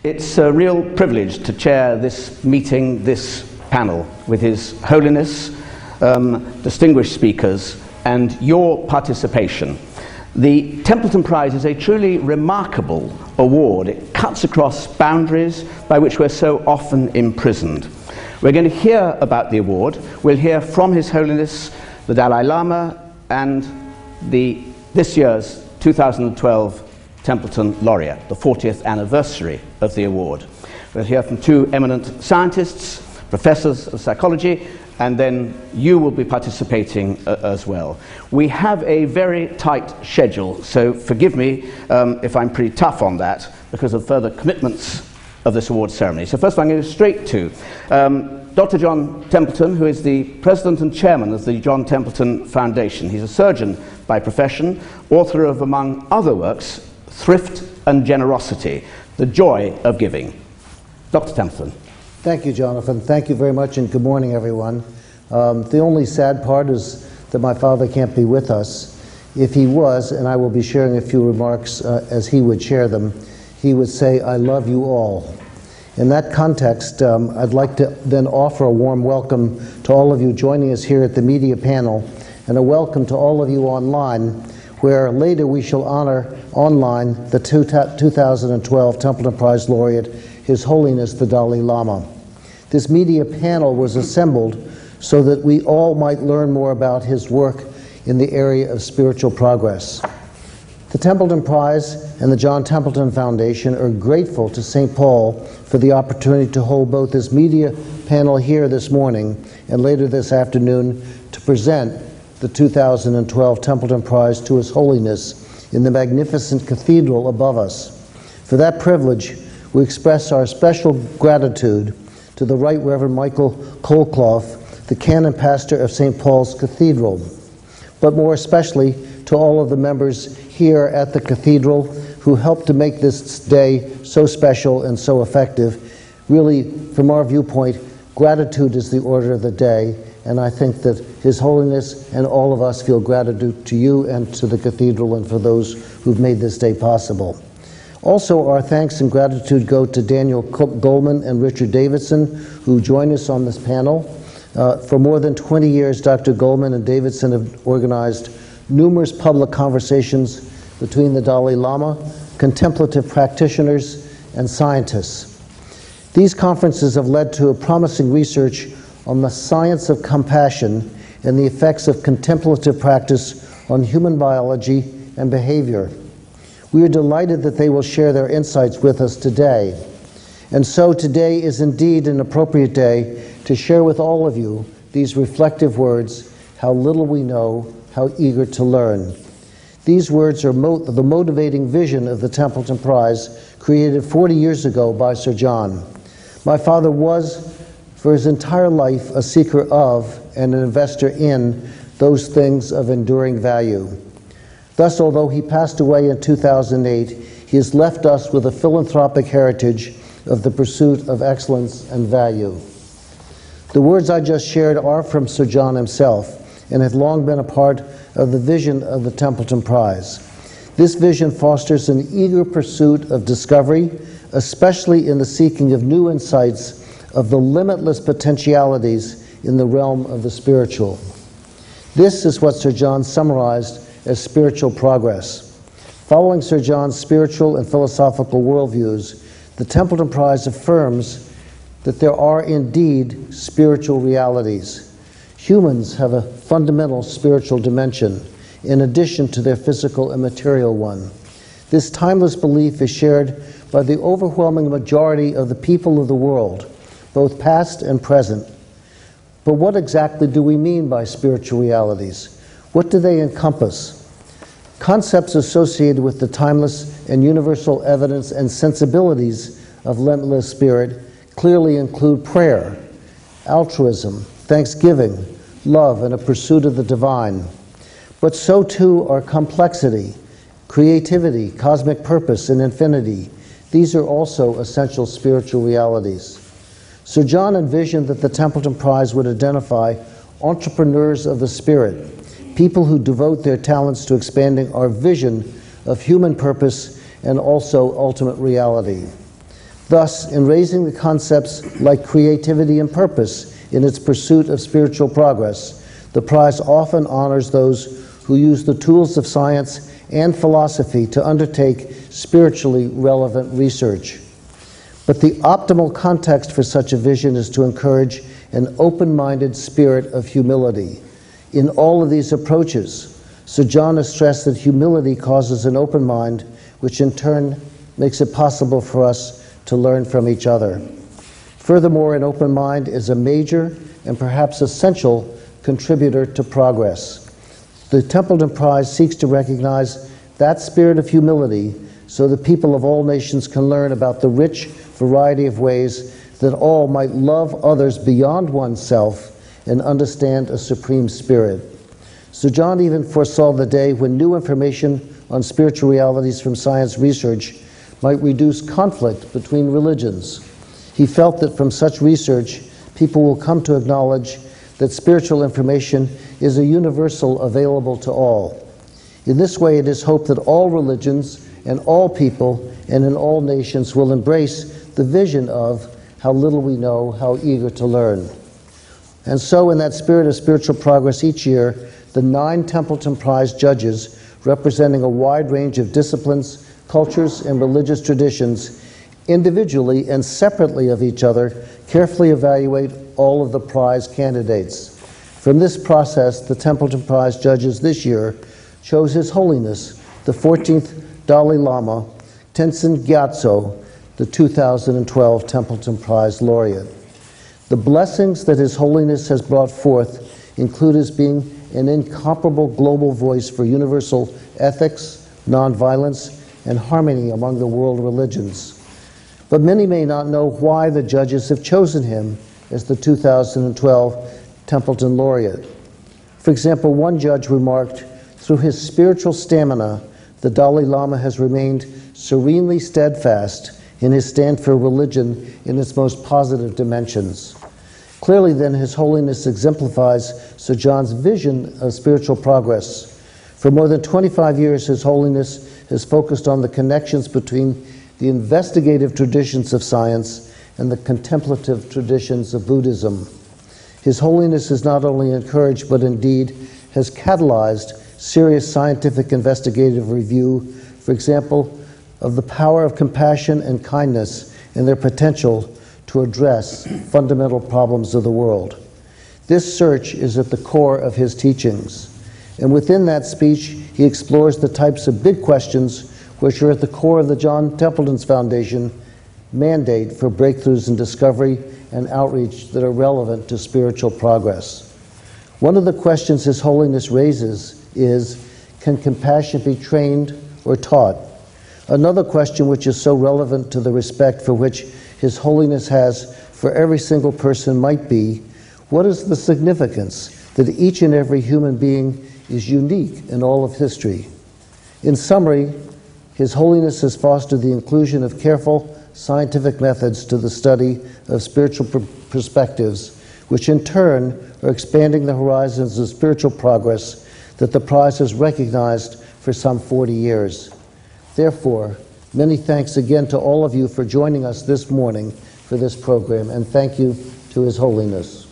It's a real privilege to chair this meeting, this panel, with His Holiness, distinguished speakers, and your participation. The Templeton Prize is a truly remarkable award. It cuts across boundaries by which we're so often imprisoned. We're going to hear about the award. We'll hear from His Holiness, the Dalai Lama, and this year's 2012 Templeton Laureate, the 40th anniversary of the award. We'll hear from two eminent scientists, professors of psychology, and then you will be participating as well. We have a very tight schedule, so forgive me if I'm pretty tough on that because of further commitments of this award ceremony. So first I'm going to go straight to Dr. John Templeton, who is the President and Chairman of the John Templeton Foundation. He's a surgeon by profession, author of, among other works, Thrift and Generosity, The Joy of Giving. Dr. Templeton. Thank you, Jonathan. Thank you very much, and good morning, everyone. The only sad part is that my father can't be with us. If he was, and I will be sharing a few remarks as he would share them, he would say, "I love you all." In that context, I'd like to then offer a warm welcome to all of you joining us here at the media panel, and a welcome to all of you online, where later we shall honor online the 2012 Templeton Prize Laureate, His Holiness the Dalai Lama. This media panel was assembled so that we all might learn more about his work in the area of spiritual progress. The Templeton Prize and the John Templeton Foundation are grateful to St. Paul for the opportunity to hold both this media panel here this morning and later this afternoon to present the 2012 Templeton Prize to His Holiness in the magnificent cathedral above us. For that privilege, we express our special gratitude to the Right Reverend Michael Colclough, the canon pastor of St. Paul's Cathedral, but more especially to all of the members here at the cathedral who helped to make this day so special and so effective. Really, from our viewpoint, gratitude is the order of the day, and I think that His Holiness and all of us feel gratitude to you and to the cathedral and for those who've made this day possible. Also, our thanks and gratitude go to Daniel Goldman and Richard Davidson, who join us on this panel. For more than 20 years, Dr. Goldman and Davidson have organized numerous public conversations between the Dalai Lama, contemplative practitioners, and scientists. These conferences have led to a promising research on the science of compassion and the effects of contemplative practice on human biology and behavior. We are delighted that they will share their insights with us today. And so today is indeed an appropriate day to share with all of you these reflective words, "How little we know, how eager to learn." These words are the motivating vision of the Templeton Prize, created 40 years ago by Sir John. My father was, for his entire life, a seeker of and an investor in those things of enduring value. Thus, although he passed away in 2008, he has left us with a philanthropic heritage of the pursuit of excellence and value. The words I just shared are from Sir John himself and have long been a part of the vision of the Templeton Prize. This vision fosters an eager pursuit of discovery, especially in the seeking of new insights of the limitless potentialities in the realm of the spiritual. This is what Sir John summarized as spiritual progress. Following Sir John's spiritual and philosophical worldviews, the Templeton Prize affirms that there are indeed spiritual realities. Humans have a fundamental spiritual dimension, in addition to their physical and material one. This timeless belief is shared by the overwhelming majority of the people of the world, both past and present. But what exactly do we mean by spiritual realities? What do they encompass? Concepts associated with the timeless and universal evidence and sensibilities of limitless spirit clearly include prayer, altruism, thanksgiving, love, and a pursuit of the divine. But so too are complexity, creativity, cosmic purpose, and infinity. These are also essential spiritual realities. Sir John envisioned that the Templeton Prize would identify entrepreneurs of the spirit, people who devote their talents to expanding our vision of human purpose and also ultimate reality. Thus, in raising the concepts like creativity and purpose in its pursuit of spiritual progress, the prize often honors those who use the tools of science and philosophy to undertake spiritually relevant research. But the optimal context for such a vision is to encourage an open-minded spirit of humility. In all of these approaches, Sir John has stressed that humility causes an open mind, which in turn makes it possible for us to learn from each other. Furthermore, an open mind is a major and perhaps essential contributor to progress. The Templeton Prize seeks to recognize that spirit of humility so that people of all nations can learn about the rich variety of ways that all might love others beyond oneself and understand a supreme spirit. Sir John even foresaw the day when new information on spiritual realities from science research might reduce conflict between religions. He felt that from such research, people will come to acknowledge that spiritual information is a universal available to all. In this way, it is hoped that all religions and all people and in all nations will embrace the vision of how little we know, how eager to learn. And so, in that spirit of spiritual progress each year, the 9 Templeton Prize judges, representing a wide range of disciplines, cultures, and religious traditions, individually and separately of each other, carefully evaluate all of the prize candidates. From this process, the Templeton Prize judges this year chose His Holiness, the 14th Dalai Lama, Tenzin Gyatso, the 2012 Templeton Prize laureate. The blessings that His Holiness has brought forth include his being an incomparable global voice for universal ethics, nonviolence, and harmony among the world religions. But many may not know why the judges have chosen him as the 2012 Templeton laureate. For example, one judge remarked, "Through his spiritual stamina, the Dalai Lama has remained serenely steadfast in his stand for religion in its most positive dimensions." Clearly then, His Holiness exemplifies Sir John's vision of spiritual progress. For more than 25 years, His Holiness has focused on the connections between the investigative traditions of science and the contemplative traditions of Buddhism. His Holiness has not only encouraged, but indeed has catalyzed serious scientific investigative review, for example, of the power of compassion and kindness and their potential to address fundamental problems of the world. This search is at the core of his teachings. And within that speech, he explores the types of big questions which are at the core of the John Templeton's Foundation mandate for breakthroughs in discovery and outreach that are relevant to spiritual progress. One of the questions His Holiness raises is, can compassion be trained or taught? Another question which is so relevant to the respect for which His Holiness has for every single person might be, what is the significance that each and every human being is unique in all of history? In summary, His Holiness has fostered the inclusion of careful scientific methods to the study of spiritual perspectives, which in turn are expanding the horizons of spiritual progress that the prize has recognized for some 40 years. Therefore, many thanks again to all of you for joining us this morning for this program, and thank you to His Holiness.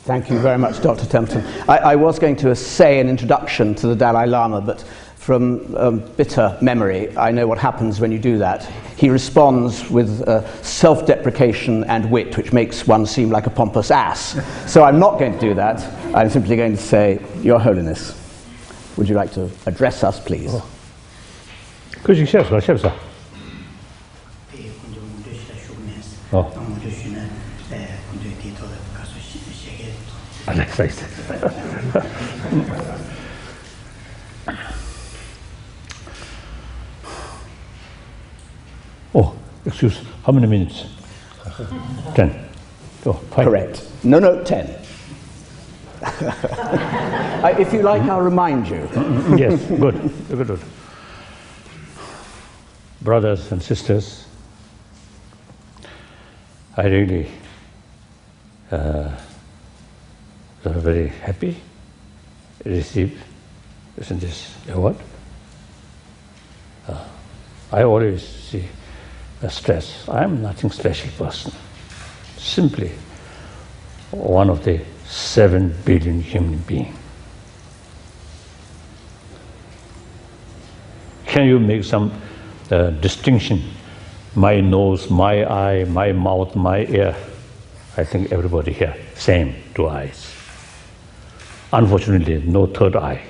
Thank you very much, Dr. Templeton. I was going to say an introduction to the Dalai Lama, but from bitter memory, I know what happens when you do that. He responds with self-deprecation and wit, which makes one seem like a pompous ass. So I'm not going to do that. I'm simply going to say, Your Holiness, would you like to address us, please? Oh. Oh, excuse, how many minutes? 10. Oh, 5. Correct. No, 10. If you like, I'll remind you. Yes, good. Brothers and sisters, I really very happy to receive this award. I always see stress. I am nothing special person. Simply one of the 7 billion human beings. Can you make some distinction? My nose, my eye, my mouth, my ear. I think everybody here, same 2 eyes. Unfortunately, no third eye.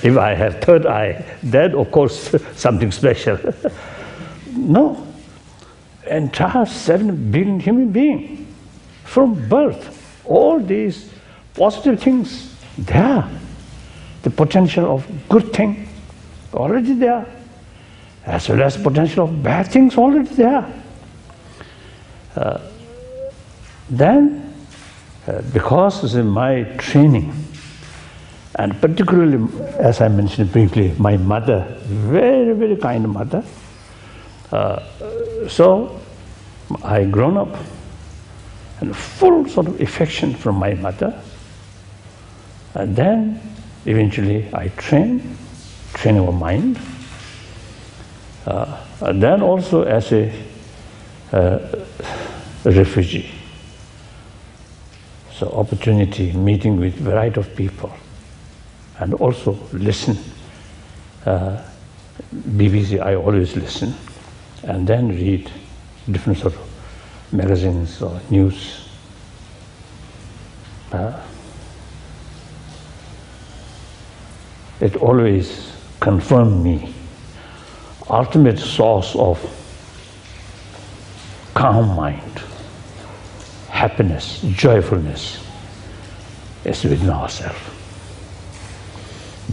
If I have third eye, then of course something special. No, entire 7 billion human beings from birth. All these positive things there. The potential of good thing already there, as well as potential of bad things already there. Then, because of my training, and particularly, as I mentioned briefly, my mother, very, very kind mother, so I grown up and full sort of affection from my mother, and then eventually I train our mind, and then also as a refugee. So opportunity, meeting with variety of people, and also listen. BBC, I always listen, and then read different sort of magazines or news. It always confirmed me. Ultimate source of calm mind, happiness, joyfulness is within ourselves.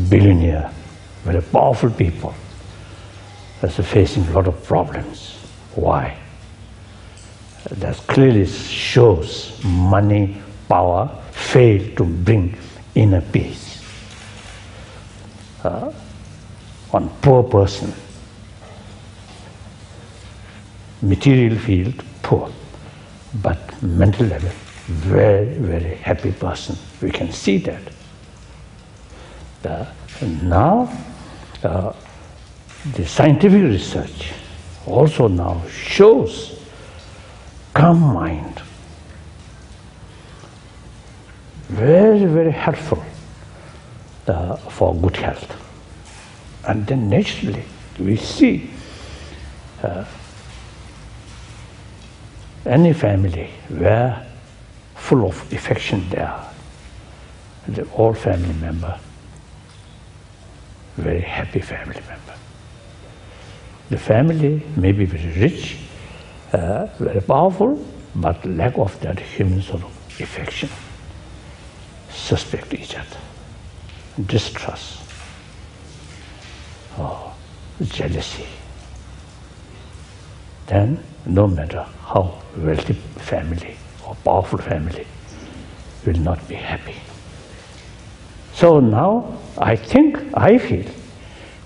Billionaire, very powerful people, that's facing a lot of problems. Why? That clearly shows money, power fail to bring inner peace. One poor person, material field poor, but mental level very, very happy person. We can see that. Now the scientific research also now shows calm mind, very, very helpful for good health. And then naturally we see any family where full of affection there, the all family member, very happy family member. The family may be very rich, very powerful, but lack of that human sort of affection, suspect each other, distrust, jealousy. Then no matter how wealthy family or powerful family will not be happy. So now I feel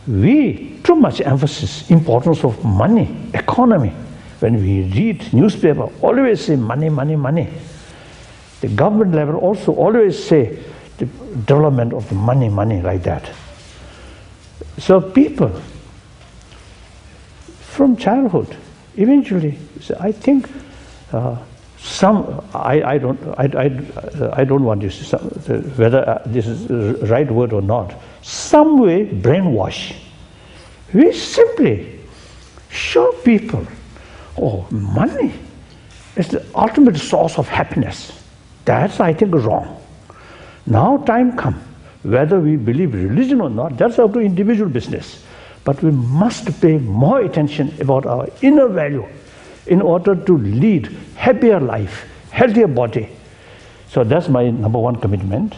we too much emphasis importance of money, economy. When we read newspaper, always say money, money, money. The government level also always say the development of the money, money like that. So people from childhood, eventually, I think I don't want to say whether this is the right word or not. Some way brainwash. We simply show people, oh, money is the ultimate source of happiness. That's, I think, wrong. Now time comes, whether we believe religion or not, that's up to individual business. But we must pay more attention about our inner value in order to lead happier life, healthier body. So that's my number one commitment.